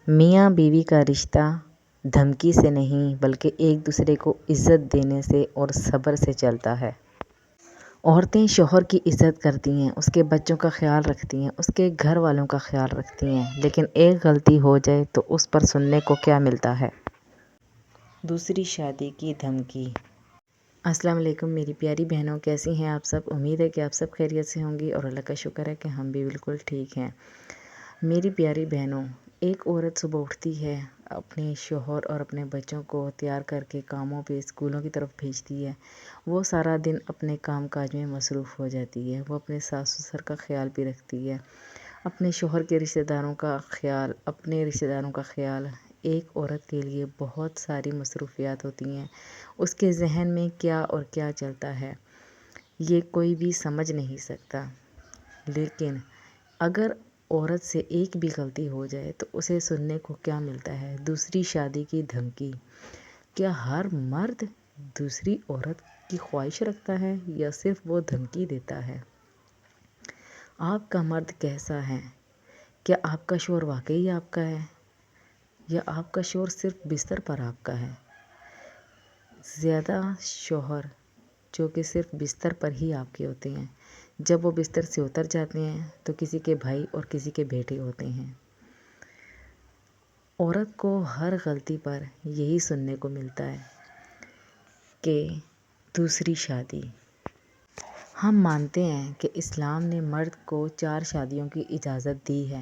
میاں بیوی کا رشتہ دھمکی سے نہیں بلکہ ایک دوسرے کو عزت دینے سے اور صبر سے چلتا ہے۔ عورتیں شوہر کی عزت کرتی ہیں، اس کے بچوں کا خیال رکھتی ہیں، اس کے گھر والوں کا خیال رکھتی ہیں، لیکن ایک غلطی ہو جائے تو اس پر سننے کو کیا ملتا ہے؟ دوسری شادی کی دھمکی۔ السلام علیکم میری پیاری بہنوں، کیسی ہیں آپ سب؟ امید ہے کہ آپ سب خیریت سے ہوں گی اور اللہ کا شکر ہے کہ ہم بھی بالکل ٹھیک ہیں۔ میری پیاری بہنوں، ایک عورت صبح اٹھتی ہے، اپنے شوہر اور اپنے بچوں کو تیار کر کے کاموں پہ اسکولوں کی طرف بھیجتی ہے۔ وہ سارا دن اپنے کام کاج میں مصروف ہو جاتی ہے۔ وہ اپنے ساس سسر کا خیال بھی رکھتی ہے، اپنے شوہر کے رشتہ داروں کا خیال، اپنے رشتہ داروں کا خیال۔ ایک عورت کے لیے بہت ساری مصروفیات ہوتی ہیں۔ اس کے ذہن میں کیا اور کیا چلتا ہے یہ کوئی بھی سمجھ نہیں سکتا، لیکن اگر عورت سے ایک بھی غلطی ہو جائے تو اسے سننے کو کیا ملتا ہے؟ دوسری شادی کی دھمکی۔ کیا ہر مرد دوسری عورت کی خواہش رکھتا ہے یا صرف وہ دھمکی دیتا ہے؟ آپ کا مرد کیسا ہے؟ کیا آپ کا شوہر واقعی آپ کا ہے یا آپ کا شوہر صرف بستر پر آپ کا ہے؟ زیادہ شوہر جو کہ صرف بستر پر ہی آپ کے ہوتے ہیں، جب وہ بستر سے اتر جاتے ہیں تو کسی کے بھائی اور کسی کے بیٹے ہوتے ہیں۔ عورت کو ہر غلطی پر یہی سننے کو ملتا ہے کہ دوسری شادی۔ ہم مانتے ہیں کہ اسلام نے مرد کو 4 شادیوں کی اجازت دی ہے،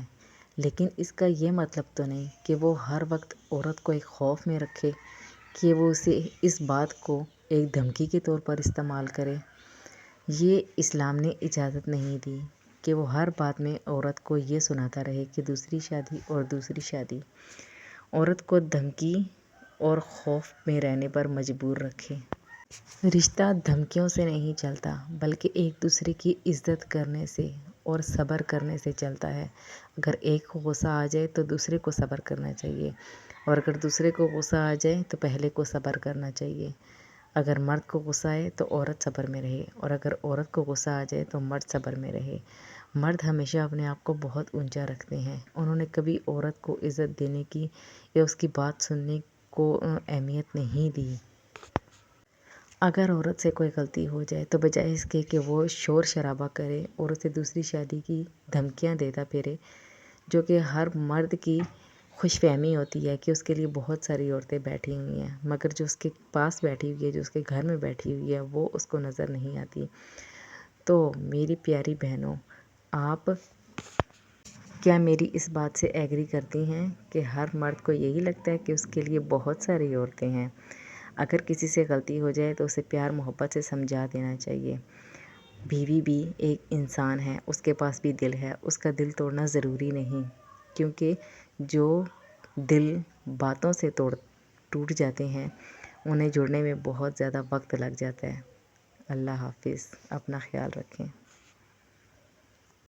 لیکن اس کا یہ مطلب تو نہیں کہ وہ ہر وقت عورت کو ایک خوف میں رکھے کہ وہ اسے اس بات کو ایک دھمکی کے طور پر استعمال کرے۔ یہ اسلام نے اجازت نہیں دی کہ وہ ہر بات میں عورت کو یہ سناتا رہے کہ دوسری شادی اور دوسری شادی۔ عورت کو دھمکی اور خوف میں رہنے پر مجبور رکھے۔ رشتہ دھمکیوں سے نہیں چلتا بلکہ ایک دوسرے کی عزت کرنے سے اور صبر کرنے سے چلتا ہے۔ اگر ایک کو غصہ آ جائے تو دوسرے کو صبر کرنا چاہیے، اور اگر دوسرے کو غصہ آ جائے تو پہلے کو صبر کرنا چاہیے۔ اگر مرد کو غصہ آئے تو عورت صبر میں رہے، اور اگر عورت کو غصہ آ جائے تو مرد صبر میں رہے۔ مرد ہمیشہ اپنے آپ کو بہت اونچا رکھتے ہیں، انہوں نے کبھی عورت کو عزت دینے کی یا اس کی بات سننے کو اہمیت نہیں دی۔ اگر عورت سے کوئی غلطی ہو جائے تو بجائے اس کے کہ وہ شور شرابہ کرے اور اسے دوسری شادی کی دھمکیاں دیتا پھرے، جو کہ ہر مرد کی خوش فہمی ہوتی ہے کہ اس کے لیے بہت ساری عورتیں بیٹھی ہوئی ہیں، مگر جو اس کے پاس بیٹھی ہوئی ہے، جو اس کے گھر میں بیٹھی ہوئی ہے، وہ اس کو نظر نہیں آتی۔ تو میری پیاری بہنوں، آپ کیا میری اس بات سے ایگری کرتی ہیں کہ ہر مرد کو یہی لگتا ہے کہ اس کے لیے بہت ساری عورتیں ہیں؟ اگر کسی سے غلطی ہو جائے تو اسے پیار محبت سے سمجھا دینا چاہیے۔ بیوی بھی ایک انسان ہے، اس کے پاس بھی دل ہے، اس کا دل توڑنا ضروری نہیں، کیونکہ جو دل باتوں سے ٹوٹ جاتے ہیں انہیں جوڑنے میں بہت زیادہ وقت لگ جاتا ہے۔ اللہ حافظ، اپنا خیال رکھیں۔